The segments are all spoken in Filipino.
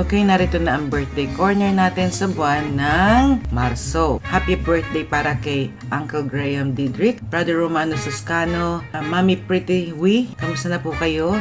Okay, narito na ang birthday corner natin sa buwan ng Marso. Happy birthday para kay Uncle Graham Didrick, Brother Romano Suscano, Mami Pretty Wee, kamusta na po kayo?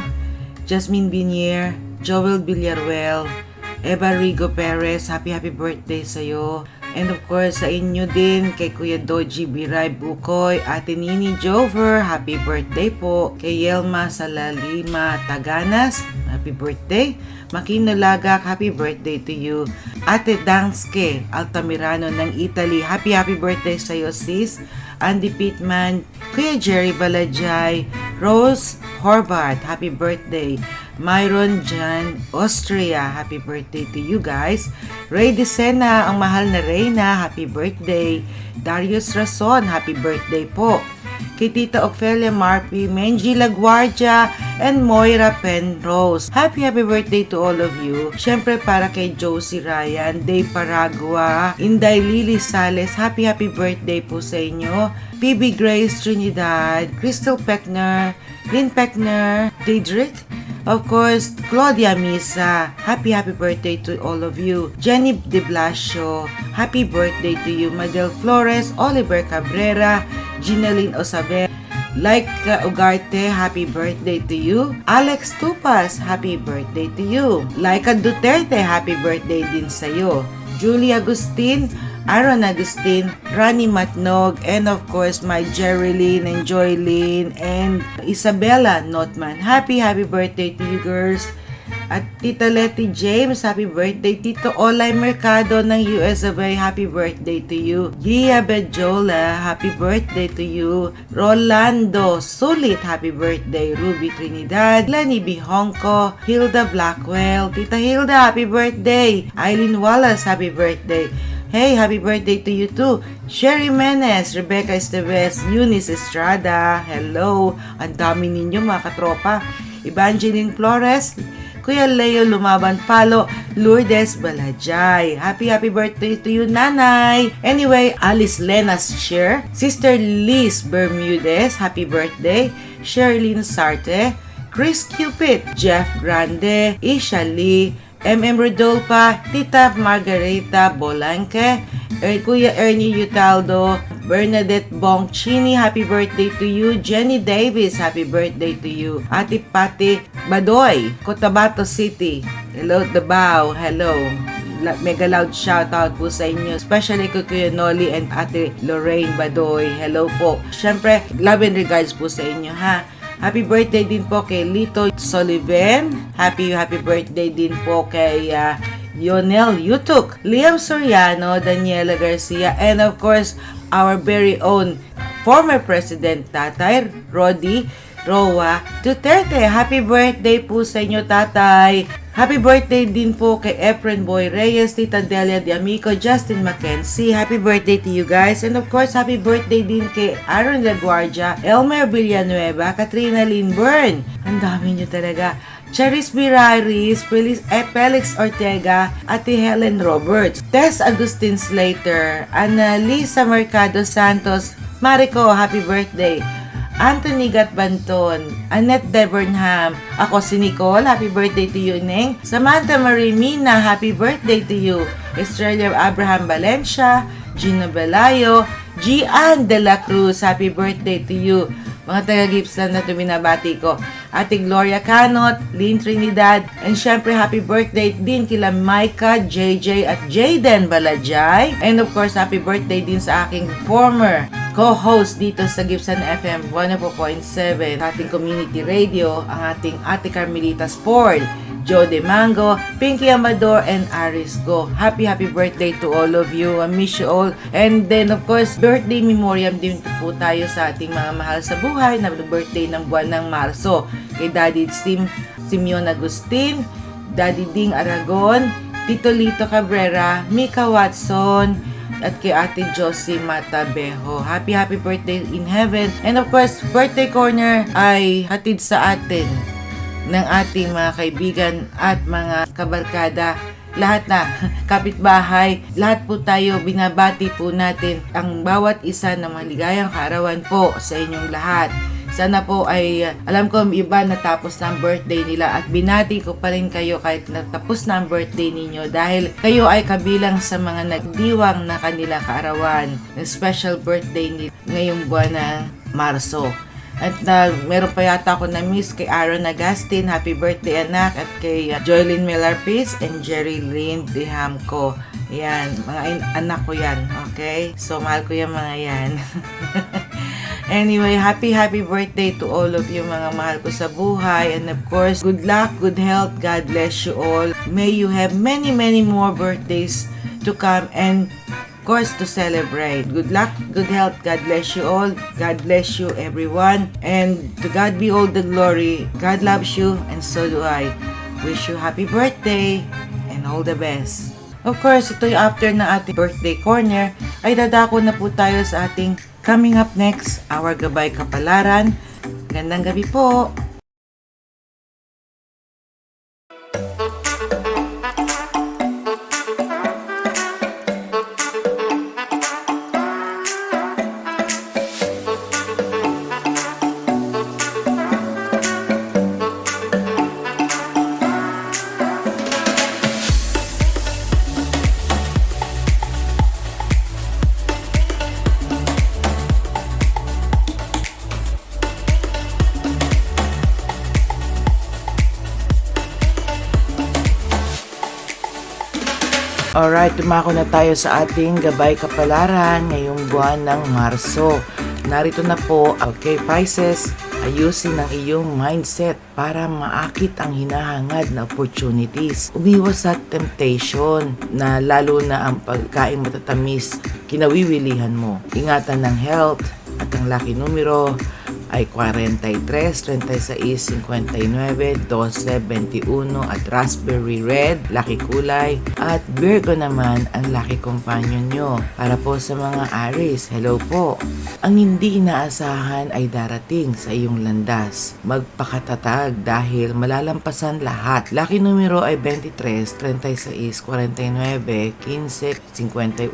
Jasmine Binier, Joel Villaruel, Eva Rigo Perez, happy birthday sa'yo. And of course, sa inyo din, kay Kuya Doji Biray Bukoy, Ate Nini Jover, happy birthday po. Kay Yelma Salalima Taganas, happy birthday. Makino Lagak, happy birthday to you. Ate Danske Altamirano ng Italy, happy birthday sa'yo sis. Andy Pittman, Kuya Jerry Balajay, Rose Horvath, happy birthday. Myron Jan, Austria, happy birthday to you guys. Ray Decena, ang mahal na Reyna, happy birthday. Darius Rason, happy birthday po. Kay Tita Ophelia Marpi, Menji Laguardia, and Moira Penrose. Happy birthday to all of you. Siyempre para kay Josie Ryan, Day Paragua, Inday Lily Sales, happy birthday po sa inyo. PB Grace Trinidad, Crystal Peckner, Lynn Peckner, Didrick, of course, Claudia Misa, happy birthday to all of you. Jenny De Blasio, happy birthday to you. Madel Flores, Oliver Cabrera, Ginaline Osabe, Laika Ugarte, happy birthday to you. Alex Tupas, happy birthday to you. Laika Duterte, happy birthday din sa'yo. Julie Agustin, Aaron Agustin, Rani Matnog, and of course my Jerilyn and Joylyn and Isabella Notman. Happy birthday to you girls. At Tita Letty James, happy birthday. Tito Olay Mercado ng US of A, happy birthday to you. Gia Bejola, happy birthday to you. Rolando Sulit, happy birthday. Ruby Trinidad, Lenny Bihonko, Hilda Blackwell, Tita Hilda, happy birthday. Eileen Wallace, happy birthday. Hey, happy birthday to you too. Sherry Menes, Rebecca Esteves, Eunice Estrada, hello. Ang dami ninyo mga katropa. Evangeline Flores, Kuya Leo Lumaban Palo, Lourdes Balajay. Happy birthday to you, Nanay. Anyway, Alice Lenas Share, Sister Liz Bermudez, happy birthday. Sherilyn Sarte, Chris Cupid, Jeff Grande, Isha Lee, MM Rodolpa, Tita Margarita Bolanque, Kuya Ernie Utaldo, Bernadette Bongchini, happy birthday to you. Jenny Davis, happy birthday to you. Ate Pati Badoy, Cotabato City, hello Davao, hello. Mega loud shoutout po sa inyo, especially kay Kuya Noli and Ate Lorraine Badoy, hello po. Syempre, love and regards po sa inyo ha. Happy birthday din po kay Lito Sullivan. Happy birthday din po kay Yonel Yutuk, Liam Soriano, Daniela Garcia, and of course, our very own former President Tatay Rodi Roa Duterte. Happy birthday po sa inyo, Tatay. Happy birthday din po kay Efren Boy Reyes, Tita Delia D'Amico, Justin Mackenzie. Happy birthday to you guys. And of course, happy birthday din kay Aaron Laguardia, Elmer Villanueva, Katrina Lindburn. Ang dami nyo talaga. Charis Biraris, Felix Ortega, Ate Helen Roberts, Tess Agustin Slater, Annalisa Mercado Santos, Marico, happy birthday. Anthony Gatbanton, Annette Devernham, ako si Nicole, happy birthday to you, Neng. Samantha Marie Mina, happy birthday to you. Estrella Abraham Valencia, Gino Belayo, Gian De La Cruz, happy birthday to you. Mga taga-Gibson na tuminabati ko. Ate Gloria Canot, Lynn Trinidad, and syempre happy birthday din kila Micah, JJ at Jayden Balajay. And of course, happy birthday din sa aking former co-host dito sa Gibson FM 104.7, ating community radio, ang ating Ate Carmelita Sport, Joe De Mango, Pinky Amador, and Aris Go. Happy birthday to all of you. I miss you all. And then of course, birthday memoriam din po tayo sa ating mga mahal sa buhay na birthday ng buwan ng Marso. Kay Daddy Simeon Agustin, Daddy Ding Aragon, Tito Lito Cabrera, Mika Watson, at kay Ate Josie Matabejo. Happy birthday in heaven. And of course, birthday corner ay hatid sa atin ng ating mga kaibigan at mga kabarkada, lahat na kapitbahay, lahat po tayo, binabati po natin ang bawat isa na maligayang kaarawan po sa inyong lahat. Sana po ay, alam ko iba natapos na ang birthday nila at binati ko pa rin kayo kahit natapos na ang birthday ninyo dahil kayo ay kabilang sa mga nagdiwang na kanila kaarawan ng special birthday nila ngayong buwan na Marso. At meron pa yata ako na miss kay Aaron Agustin, happy birthday anak, at kay Joylyn Millarpis and Jerry Lynn Dehamco. Yan, mga anak ko yan, okay? So, mahal ko yung mga yan. Anyway, happy birthday to all of you mga mahal ko sa buhay. And of course, good luck, good health, God bless you all. May you have many more birthdays to come and of course to celebrate. Good luck, good health, God bless you all. God bless you everyone. And to God be all the glory. God loves you and so do I. Wish you happy birthday and all the best. Of course, ito yung after ng ating birthday corner, ay dadako na po tayo sa ating coming up next, our Gabay Kapalaran. Gandang gabi po! Alright, tumako na tayo sa ating Gabay Kapalaran ngayong buwan ng Marso. Narito na po, okay Pisces, ayusin ang iyong mindset para maakit ang hinahangad na opportunities. Umiwas sa temptation na lalo na ang pagkain matatamis, kinawiwilihan mo. Ingatan ng health at ang lucky numero ay 43, 36, 59, 12, 21 at raspberry red, lucky kulay. At Virgo naman ang lucky companion nyo. Para po sa mga Aries, hello po. Ang hindi inaasahan ay darating sa iyong landas. Magpakatatag dahil malalampasan lahat. Lucky numero ay 23, 36, 49, 15, 51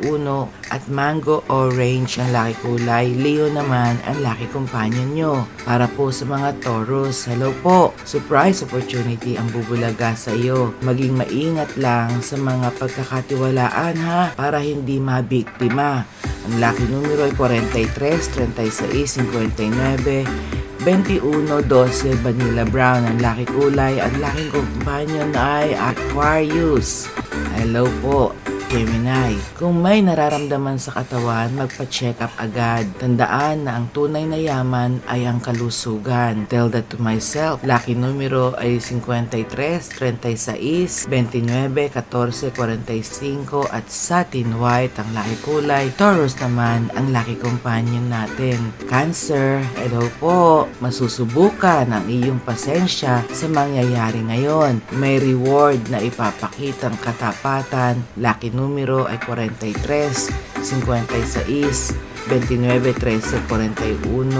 at mango orange ang lucky kulay. Leo naman ang lucky companion nyo. Para po sa mga Taurus, hello po. Surprise opportunity ang bubulaga sa iyo. Maging maingat lang sa mga pagkakatiwalaan ha, para hindi mabiktima. Ang lucky numero ay 43, 36, 59, 21, 12, vanilla brown ang lucky kulay. Ang lucky companion ay Aquarius. Hello po, Gemini. Kung may nararamdaman sa katawan, magpa-check up agad. Tandaan na ang tunay na yaman ay ang kalusugan. Tell that to myself. Lucky numero ay 53, 36, 29, 14, 45 at satin white ang lucky kulay. Taurus naman ang lucky companion natin. Cancer, hello po. Masusubukan ang iyong pasensya sa mangyayari ngayon. May reward na ipapakitang katapatan. Lucky numero ay 43, 56, 29, 13, 41,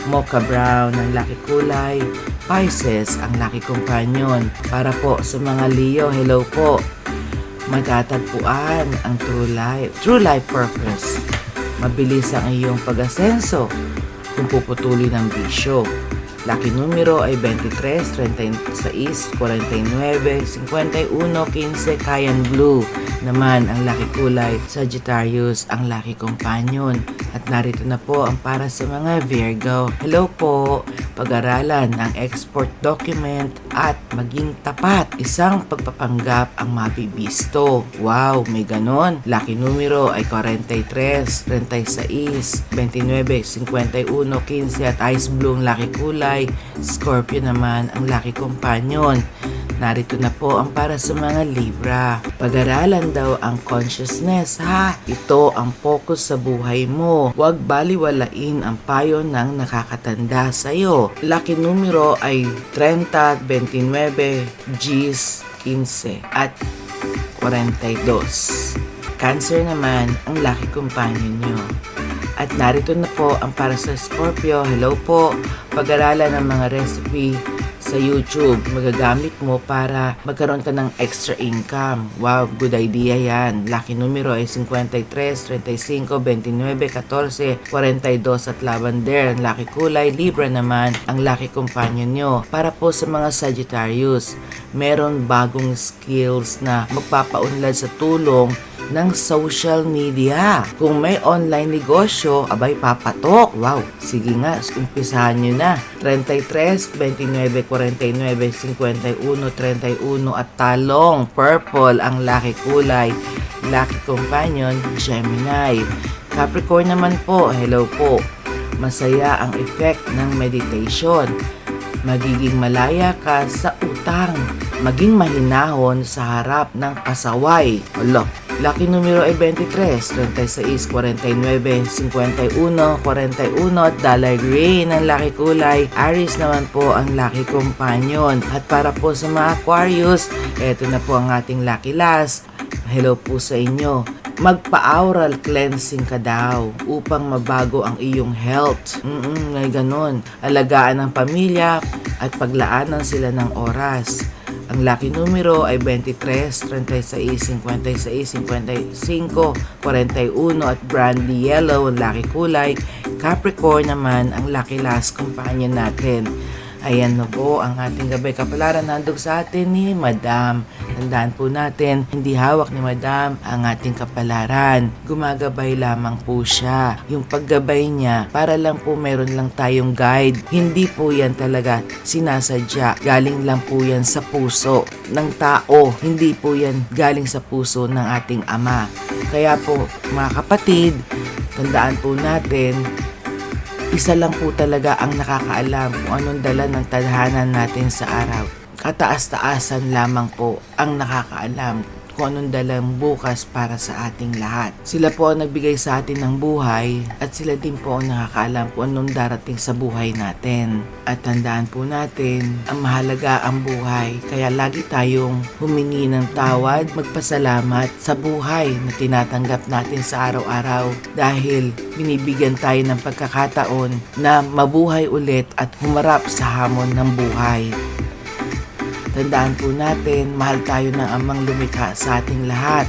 mocha brown ang lucky kulay. Pisces ang lucky companion. Para po sa mga Leo, hello po. Matatagpuan ang true life purpose. Mabilis ang iyong pag-asenso kung puputulin ng bisyo. Lucky numero ay 23, 36, 49, 51, 15, cayenne blue. Naman ang lucky kulay, Sagittarius ang lucky companion. At narito na po ang para sa mga Virgo. Hello po! Pag-aralan ang export document at maging tapat. Isang pagpapanggap ang mabibisto. Wow, may ganon. Lucky numero ay 43, 36, 29, 51, 15 at ice blue ang lucky kulay. Scorpio naman ang lucky companion. Narito na po ang para sa mga Libra. Pag-aralan daw ang consciousness ha. Ito ang focus sa buhay mo. Huwag baliwalain ang payo ng nakakatanda sa iyo. Lucky numero ay 30, 29, Gs, 15 at 42. Cancer naman ang lucky companion nyo. At narito na po ang para sa Scorpio. Hello po. Pag-aralan ng mga recipe sa YouTube. Magagamit mo para magkaroon ka ng extra income. Wow, good idea yan. Lucky numero ay 53, 35, 29, 14, 42 at lavender. Ang lucky kulay, Libra naman ang lucky companion nyo. Para po sa mga Sagittarius, meron bagong skills na magpapaunlad sa tulong ng social media. Kung may online negosyo, abay papatok. Wow, sige nga, umpisahan nyo na. 33, 29, 49, 51, 31 at talong. Purple ang lucky kulay. Lucky companion, Gemini. Capricorn naman po, hello po. Masaya ang effect ng meditation. Magiging malaya ka sa utang. Maging mahinahon sa harap ng pasaway. Alo, lucky numero ay 23, 36, 49, 51, 41 at dollar green ang lucky kulay. Aries naman po ang lucky companion. At para po sa mga Aquarius, eto na po ang ating lucky last. Hello po sa inyo. Magpa-aural cleansing ka daw upang mabago ang iyong health. May ganun. Alagaan ng pamilya at paglaanan sila ng oras. Ang lucky numero ay 23, 36, 56, 55, 41 at brandy yellow ang lucky kulay. Capricorn naman ang lucky last companion natin. Ayan na po ang ating gabay kapalaran handog sa atin ni Madam. Tandaan po natin, hindi hawak ni Madam ang ating kapalaran. Gumagabay lamang po siya. Yung paggabay niya, para lang po meron lang tayong guide. Hindi po yan talaga sinasadya. Galing lang po yan sa puso ng tao. Hindi po yan galing sa puso ng ating Ama. Kaya po mga kapatid, tandaan po natin, isa lang po talaga ang nakakaalam kung anong dala ng tadhana natin sa araw. Kataas-taasan lamang po ang nakakaalam kung anong dalang bukas para sa ating lahat. Sila po ang nagbigay sa atin ng buhay at sila din po ang nakakaalam kung anong darating sa buhay natin. At tandaan po natin, ang mahalaga ang buhay. Kaya lagi tayong humingi ng tawad, magpasalamat sa buhay na tinatanggap natin sa araw-araw dahil binibigyan tayo ng pagkakataon na mabuhay ulit at humarap sa hamon ng buhay. Tandaan po natin, mahal tayo ng Amang lumikha sa ating lahat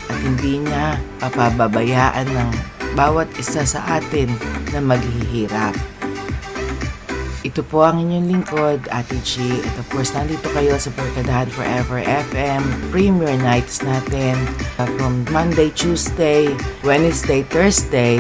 at hindi niya papababayaan ng bawat isa sa atin na maghihirap. Ito po ang inyong lingkod, Ate G. At of course, nandito kayo sa Barkadahan Forever FM Premier Nights natin from Monday, Tuesday, Wednesday, Thursday.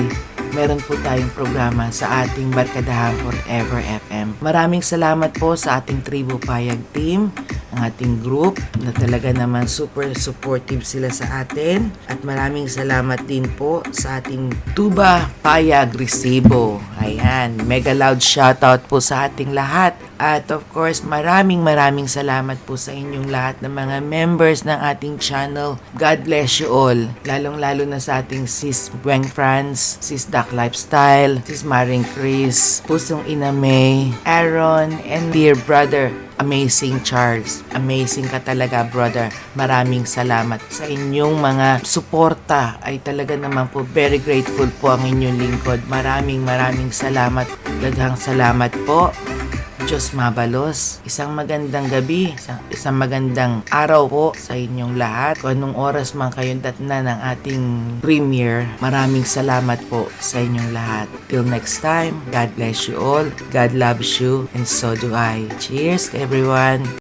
Meron po tayong programa sa ating Barkadahan Forever FM. Maraming salamat po sa ating Tribu Payag team, ang ating group na talaga naman super supportive sila sa atin. At maraming salamat din po sa ating Tuba Payag Resibo. Ayan, mega loud shoutout po sa ating lahat. At of course, maraming salamat po sa inyong lahat ng mga members ng ating channel. God bless you all. Lalong-lalo na sa ating Sis Bueng France, Sis Duck Lifestyle, Sis Maring Chris, Pusong Ina May, Aaron, and dear brother, Amazing Charles. Amazing ka talaga, brother. Maraming salamat sa inyong mga suporta. Ay talaga naman po, very grateful po ang inyong lingkod. Maraming salamat. Daghang salamat po. Diyos mabalos. Isang magandang gabi, isang magandang araw po sa inyong lahat. Kung anong oras man kayong datnan ng ating premiere, maraming salamat po sa inyong lahat. Till next time, God bless you all. God loves you and so do I. Cheers everyone!